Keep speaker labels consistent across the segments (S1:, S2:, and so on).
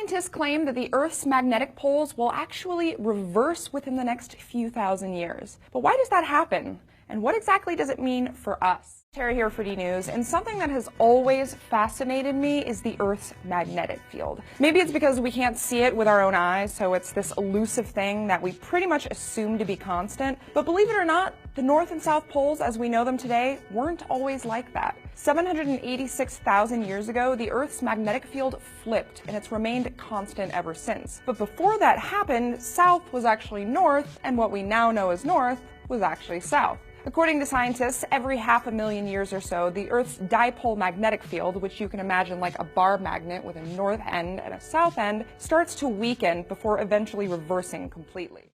S1: Scientists claim that the Earth's magnetic poles will actually reverse within the next few thousand years. But why does that happen? And what exactly does it mean for us? Terry here for DNews, and something that has always fascinated me is the Earth's magnetic field. Maybe it's because we can't see it with our own eyes, so it's this elusive thing that we pretty much assume to be constant. But believe it or not, the North and South poles as we know them today weren't always like that. 786,000 years ago, the Earth's magnetic field flipped, and it's remained constant ever since. But before that happened, south was actually north, and what we now know as north was actually south. According to scientists, every 500,000 years or so, the Earth's dipole magnetic field, which you can imagine like a bar magnet with a north end and a south end, starts to weaken before eventually reversing completely.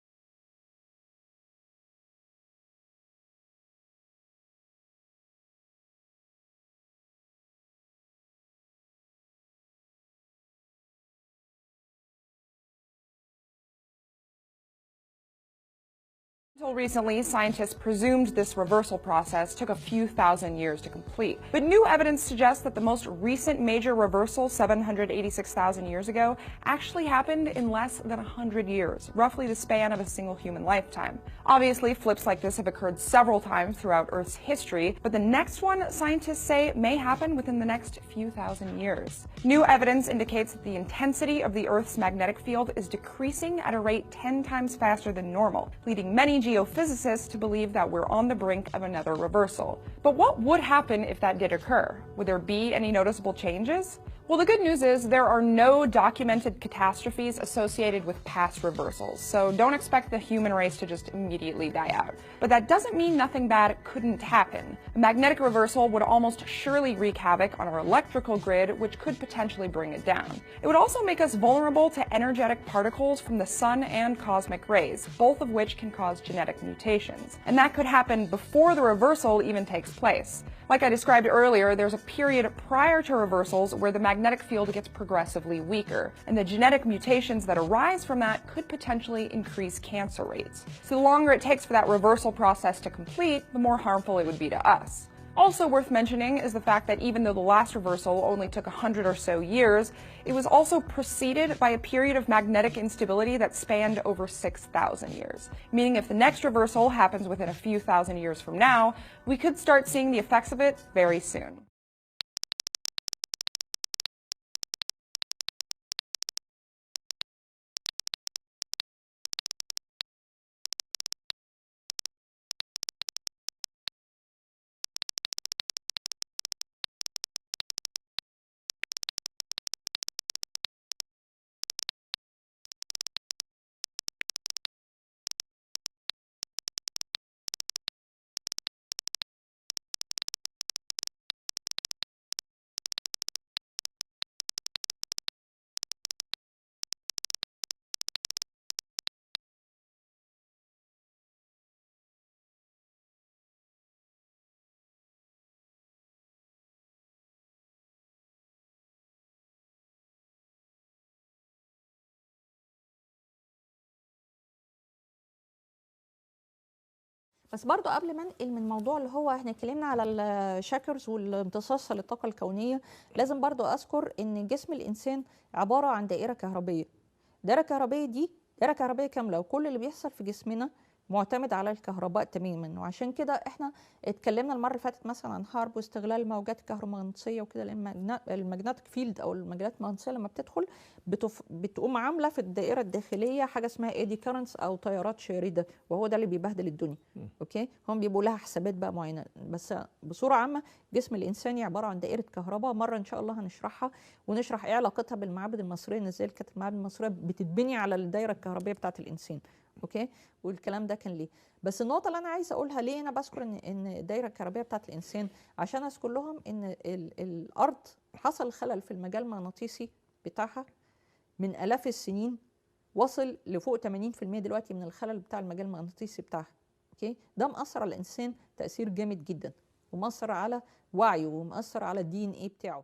S1: Until recently, scientists presumed this reversal process took a few thousand years to complete. But new evidence suggests that the most recent major reversal, 786,000 years ago, actually happened in less than 100 years, roughly the span of a single human lifetime. Obviously, flips like this have occurred several times throughout Earth's history, but the next one, scientists say, may happen within the next few thousand years. New evidence indicates that the intensity of the Earth's magnetic field is decreasing at a rate 10 times faster than normal, leading many geophysicists to believe that we're on the brink of another reversal. But what would happen if that did occur? Would there be any noticeable changes? Well, the good news is there are no documented catastrophes associated with past reversals, so don't expect the human race to just immediately die out. But that doesn't mean nothing bad couldn't happen. A magnetic reversal would almost surely wreak havoc on our electrical grid, which could potentially bring it down. It would also make us vulnerable to energetic particles from the sun and cosmic rays, both of which can cause genetic mutations. And that could happen before the reversal even takes place. Like I described earlier, there's a period prior to reversals where the magnetic field gets progressively weaker, and the genetic mutations that arise from that could potentially increase cancer rates. So the longer it takes for that reversal process to complete, the more harmful it would be to us. Also worth mentioning is the fact that even though the last reversal only took 100 or so years, it was also preceded by a period of magnetic instability that spanned over 6,000 years. Meaning if the next reversal happens within a few thousand years from now, we could start seeing the effects of it very soon.
S2: بس برضو قبل ما انقل من موضوع اللي هو احنا اتكلمنا على الشاكرز والامتصاص للطاقه الكونيه، لازم برضو اذكر ان جسم الانسان عباره عن دائره كهربيه. دائره كهربيه دي دائره كهربيه كامله، وكل اللي بيحصل في جسمنا معتمد على الكهرباء تماما. وعشان كده احنا اتكلمنا المره اللي فاتت مثلا عن حرب واستغلال الموجات الكهرومغناطيسيه وكده، لان الماجنتيك فيلد او المجالات المغناطيسيه لما بتدخل بتقوم عامله في الدائره الداخليه حاجه اسمها ايدي كارنتس او تيارات شارده، وهو ده اللي بيبهدل الدنيا. اوكي، هم بيبقوا لها حسابات بقى معينه، بس بصوره عامه جسم الانساني عباره عن دائره كهرباء. مره ان شاء الله هنشرحها ونشرح ايه علاقتها بالمعابد المصريه، ان ازاي كانت المعابد المصريه بتتبني على الدائره الكهربائيه بتاعه الانسان. اوكي، والكلام ده كان ليه. بس النقطه اللي انا عايزه اقولها ليه انا بذكر ان الدائره الكهربائيه بتاعه الانسان، عشان اذكر لهم ان الارض حصل خلل في المجال المغناطيسي بتاعها من الاف السنين، وصل لفوق 80% دلوقتي من الخلل بتاع المجال المغناطيسي بتاعها. اوكي، ده مأثر على الانسان تأثير جامد جدا، ومأثر على وعيه، ومأثر على الدي ان ايه بتاعه.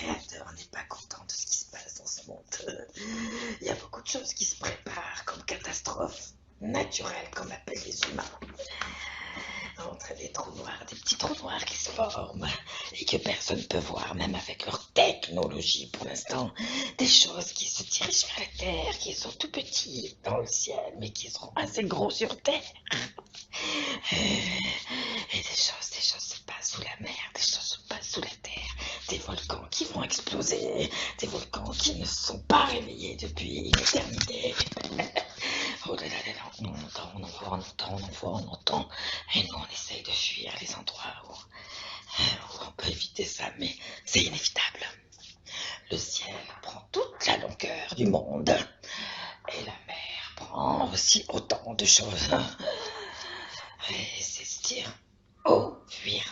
S3: créateur n'est pas content de ce qui se passe dans ce monde. Il y a beaucoup de choses qui se préparent comme catastrophes naturelles, comme appellent les humains. Entre des trous noirs, des petits trous noirs qui se forment et que personne ne peut voir, même avec leur technologie pour l'instant. Des choses qui se dirigent vers la Terre, qui sont tout petits dans le ciel, mais qui seront assez gros sur Terre. Et des choses se passent sous la mer, des choses se passent sous la terre, des volcans qui vont exploser, des volcans qui ne se sont pas réveillés depuis une éternité. Oh là là là là, on entend, et nous on essaye de fuir les endroits où on peut éviter ça, mais c'est inévitable. Le ciel prend toute la longueur du monde, et la mer prend aussi autant de choses. Et c'est se dire, où fuir?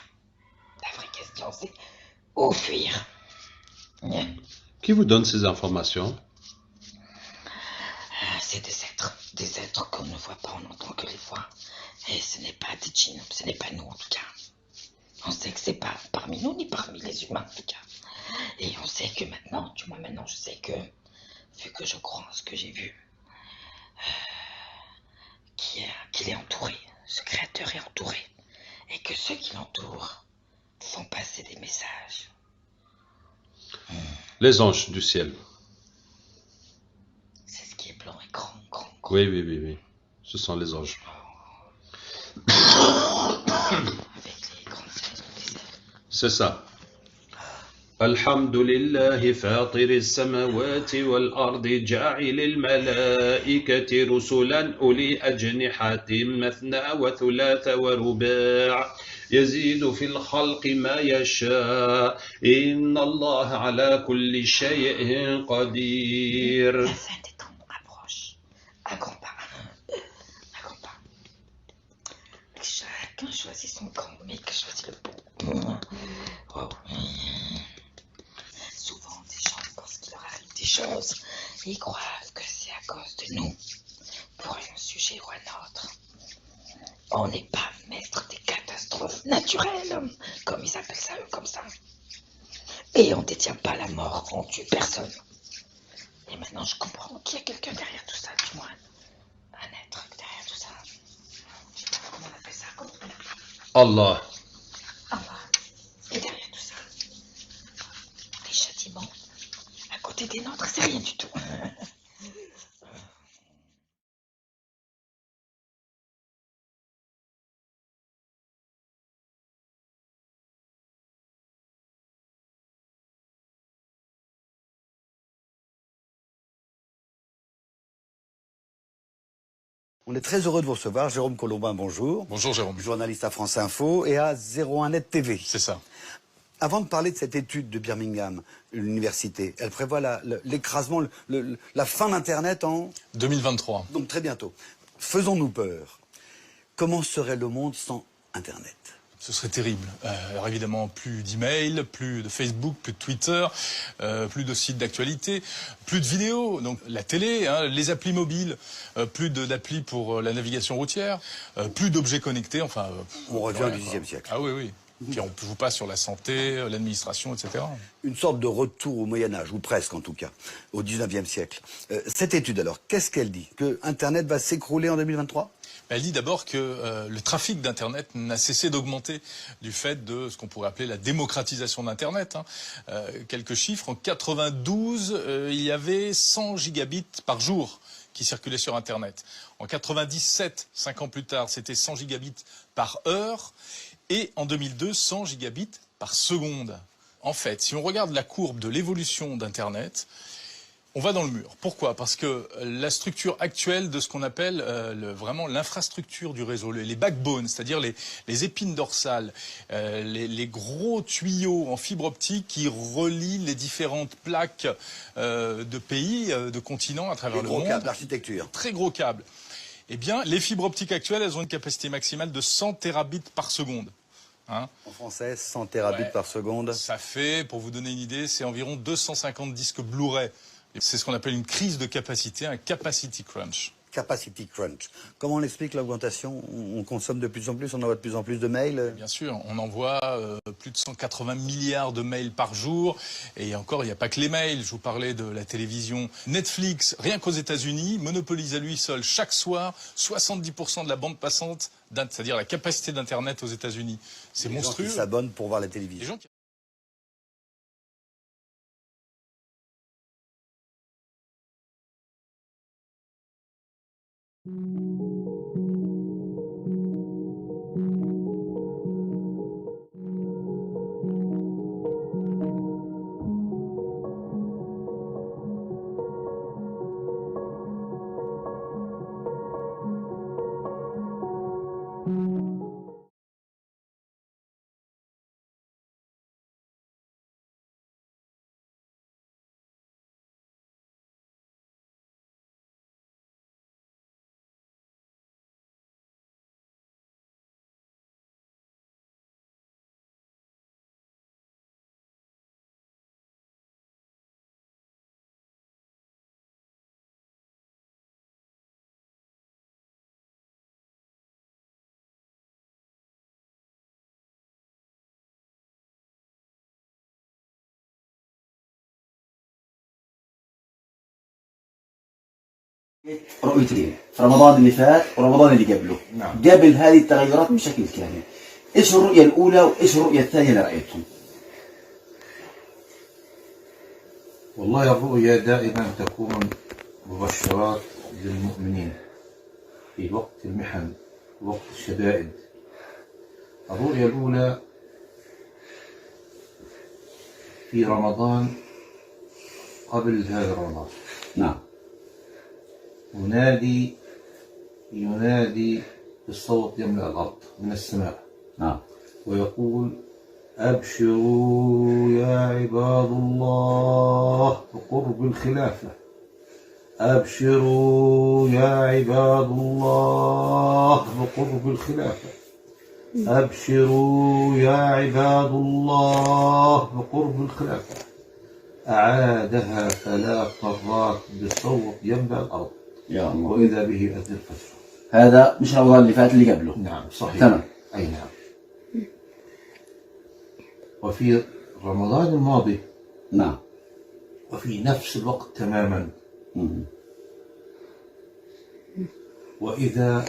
S3: La vraie question c'est, où fuir?
S4: Qui vous donne ces informations?
S3: C'est des êtres qu'on ne voit pas, on n'entend que les voix. Et ce n'est pas des djinns, ce n'est pas nous en tout cas. On sait que c'est pas parmi nous ni parmi les humains en tout cas. Et on sait que maintenant, du moins maintenant je sais que, vu que je crois en ce que j'ai vu, qu'il est entouré, ce créateur est entouré, et que ceux qui l'entourent font passer des messages.
S4: Les anges du ciel.
S3: C'est ce qui est blanc et grand.
S4: Oui. Ce sont les anges.
S3: Avec les grandes ailes des ailes.
S4: C'est ça. الحمد لله فاطر السماوات والأرض جاعل الملائكة رسلا أولي أجنحة مثنى وثلاث ورباع يزيد في الخلق ما يشاء إن الله على كل شيء قدير.
S3: La fin des temps approche. À grands pas. Chacun choisit son camp, mais que choisit le bon. Wow. Souvent, des gens pensent qu'il leur arrive des choses et ils croient que c'est à cause de nous, pour un sujet ou un autre. On n'est pas maître des catastrophes naturelles, comme ils appellent ça eux, comme ça. Et on ne détient pas la mort, on tue personne. Et maintenant, je comprends qu'il y a quelqu'un derrière tout ça, du moins. Un être derrière tout ça. Je sais pas comment on appelle ça, comment on l'appelle.
S4: Allah.
S3: Et derrière tout ça, les châtiments, à côté des nôtres, c'est rien du tout.
S5: On est très heureux de vous recevoir. Jérôme Colombin, bonjour.
S6: Bonjour Jérôme.
S5: Journaliste à France Info et à 01net TV.
S6: C'est ça.
S5: Avant de parler de cette étude de Birmingham, l'université, elle prévoit l'écrasement, la fin d'Internet en...
S6: 2023.
S5: Donc très bientôt. Faisons-nous peur. Comment serait le monde sans Internet ?
S6: Ce serait terrible. Alors évidemment, plus d'emails, plus de Facebook, plus de Twitter, plus de sites d'actualité, plus de vidéos, donc la télé, hein, les applis mobiles, plus d'applis pour la navigation routière, plus d'objets connectés, enfin...
S5: On revient au XXe siècle.
S6: Ah oui. Puis on joue pas sur la santé, l'administration, etc.
S5: Une sorte de retour au Moyen-Âge, ou presque en tout cas, au XIXe siècle. Cette étude alors, qu'est-ce qu'elle dit ? Que Internet va s'écrouler en 2023 ?
S6: Elle dit d'abord que le trafic d'Internet n'a cessé d'augmenter du fait de ce qu'on pourrait appeler la démocratisation d'Internet. Quelques chiffres, en 92, il y avait 100 gigabits par jour qui circulaient sur Internet. En 97, 5 ans plus tard, c'était 100 gigabits par heure. Et en 2002, 100 gigabits par seconde. En fait, si on regarde la courbe de l'évolution d'Internet, on va dans le mur. Pourquoi ? Parce que la structure actuelle de ce qu'on appelle vraiment l'infrastructure du réseau, les backbones, c'est-à-dire les épines dorsales, les gros tuyaux en fibre optique qui relient les différentes plaques de pays, de continents à travers le monde.
S5: Les gros câbles d'architecture.
S6: Très gros câbles. Eh bien, les fibres optiques actuelles, elles ont une capacité maximale de 100 terabits par seconde. Hein.
S5: En français, 100 terabits par seconde.
S6: Ça fait, pour vous donner une idée, c'est environ 250 disques Blu-ray. C'est ce qu'on appelle une crise de capacité, un capacity crunch.
S5: capacity crunch. Comment on explique l'augmentation? On consomme de plus en plus, on envoie de plus en plus de mails.
S6: Bien sûr, on envoie plus de 180 milliards de mails par jour. Et encore, il n'y a pas que les mails. Je vous parlais de la télévision. Netflix, rien qu'aux États-Unis, monopolise à lui seul chaque soir 70% de la bande passante, c'est-à-dire la capacité d'Internet aux États-Unis. C'est monstrueux.
S5: Ils s'abonnent pour voir la télévision.
S6: Les gens qui...
S7: رؤيتين في رمضان اللي فات ورمضان اللي قبله. نعم. قبل هذه التغيرات بشكل كامل. ايش الرؤية الأولى وايش الرؤية الثانية اللي رأيتهم؟
S8: والله الرؤيا دائما تكون مبشرات للمؤمنين في وقت المحن، وقت الشدائد. الرؤيا الأولى في رمضان قبل هذا رمضان.
S7: نعم.
S8: ينادي بالصوت يملأ الأرض من السماء.
S7: نعم.
S8: ويقول: أبشروا يا عباد الله بقرب الخلافة. أبشروا يا عباد الله بقرب الخلافة. أبشروا يا عباد الله بقرب الخلافة. أعادها 3 مرات بصوت يملأ الأرض.
S7: يا الله.
S8: وإذا به أذن الفجر.
S7: هذا مش رمضان اللي فات اللي قبله.
S8: نعم صحيح.
S7: تمام.
S8: أي نعم. وفي رمضان الماضي.
S7: نعم.
S8: وفي نفس الوقت تماما. وإذا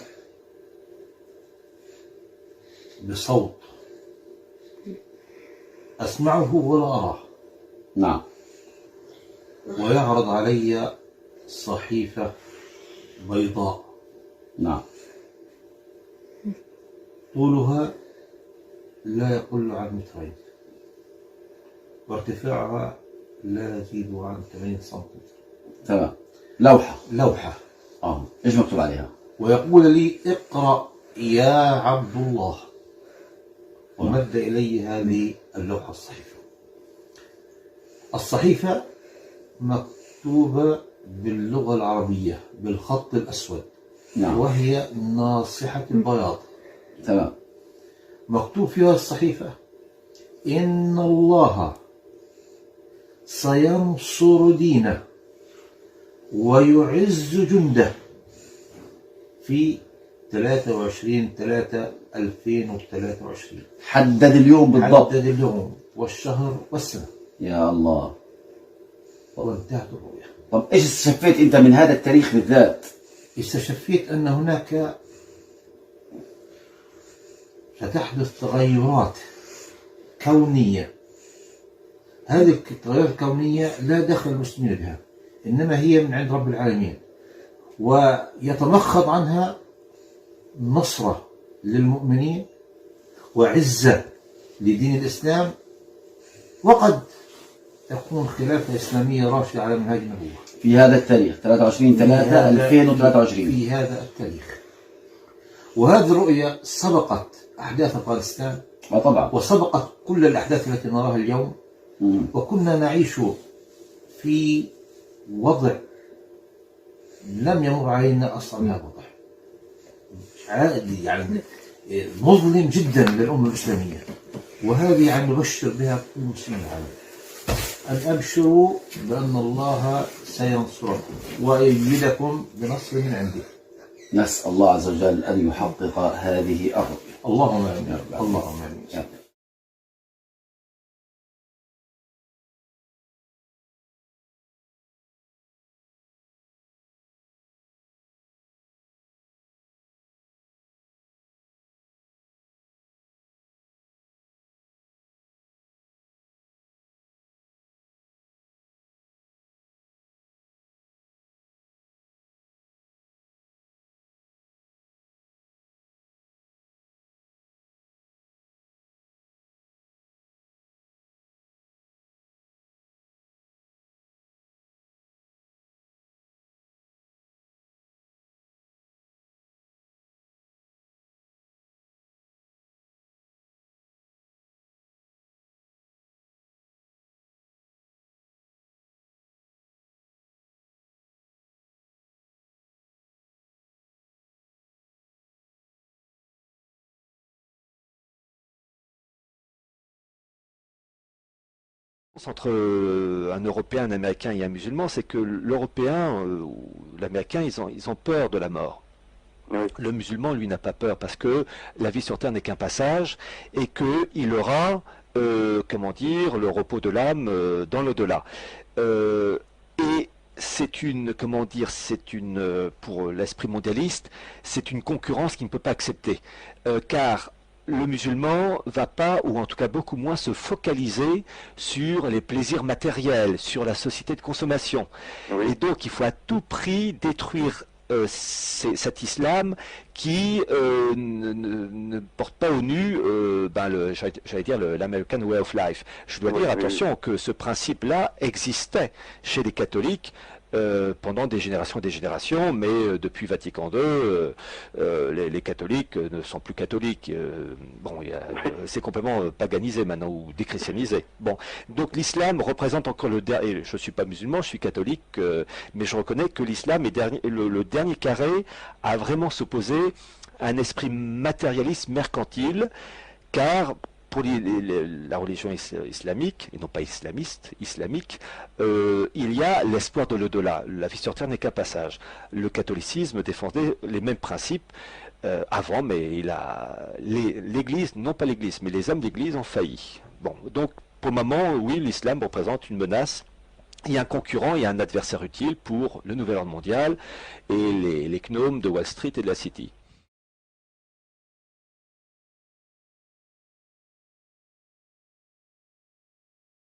S8: بصوت أسمعه ولا أراه.
S7: نعم.
S8: ويعرض علي صحيفة بيضاء.
S7: نعم.
S8: طولها لا يقل عن 2 متر، وارتفاعها لا يزيد عن 80 سنتيمتر.
S7: تمام. لوحة. ايش مكتوب عليها؟
S8: ويقول لي: اقرأ يا عبد الله. ومد إلي هذه اللوحة الصحيفة مكتوبة باللغة العربية بالخط الأسود.
S7: نعم.
S8: وهي ناصحة البياض.
S7: تمام.
S8: مكتوب فيها الصحيفة: إن الله سينصر دينه ويعز جنده في 23/3/2023.
S7: حدد اليوم بالضبط.
S8: حدد اليوم والشهر والسنة.
S7: يا الله.
S8: وانتهت الرؤية.
S7: طب ايش استشفيت انت من هذا التاريخ بالذات؟
S8: استشفيت أن هناك ستحدث تغيرات كونية. هذه التغيرات الكونية لا دخل المسلمين بها، إنما هي من عند رب العالمين، ويتمخض عنها نصرة للمؤمنين وعزة لدين الإسلام، وقد تكون خلافة إسلامية راشدة على منهاج النبوة
S7: في هذا التاريخ 23/3/2023.
S8: في هذا التاريخ. وهذه الرؤية سبقت أحداث أفغانستان.
S7: طبعا.
S8: وسبقت كل الأحداث التي نراها اليوم. وكنا نعيش في وضع لم يمر علينا أصلا هذا الوضع، يعني مظلم جدا للأمة الإسلامية، وهذه يعني نبشر بها كل مسلم العالم. أن أبشروا بأن الله سينصركم ويؤيدكم بنصر من عنده.
S7: نسأل الله عز وجل أن يحقق هذه الرؤية.
S8: اللهم آمين. اللهم آمين.
S9: Entre un Européen, un Américain et un musulman, c'est que l'Européen ou l'Américain, ils ont peur de la mort. Oui. Le musulman, lui, n'a pas peur parce que la vie sur Terre n'est qu'un passage et qu'il aura, comment dire, le repos de l'âme dans l'au-delà. Et c'est une, comment dire, pour l'esprit mondialiste, c'est une concurrence qu'il ne peut pas accepter. Car le musulman va pas, ou en tout cas beaucoup moins, se focaliser sur les plaisirs matériels, sur la société de consommation. Oui. Et donc il faut à tout prix détruire cet islam qui ne porte pas au nu, j'allais dire, l'American Way of Life. Je dois dire, attention, que ce principe-là existait chez les catholiques pendant des générations, mais depuis Vatican II, les catholiques ne sont plus catholiques. C'est complètement paganisé maintenant, ou déchristianisé. Bon, donc l'islam représente encore le dernier. Je ne suis pas musulman, je suis catholique, mais je reconnais que l'islam est le dernier carré à vraiment s'opposer à un esprit matérialiste mercantile, car pour la religion islamique, et non pas islamiste, islamique, il y a l'espoir de l'au-delà. La vie sur Terre n'est qu'un passage. Le catholicisme défendait les mêmes principes avant, mais l'Église, non pas l'Église, mais les hommes d'Église ont failli. Bon, donc pour le moment, oui, l'islam représente une menace. Il y a un concurrent, il y a un adversaire utile pour le nouvel ordre mondial et les gnomes de Wall Street et de la City.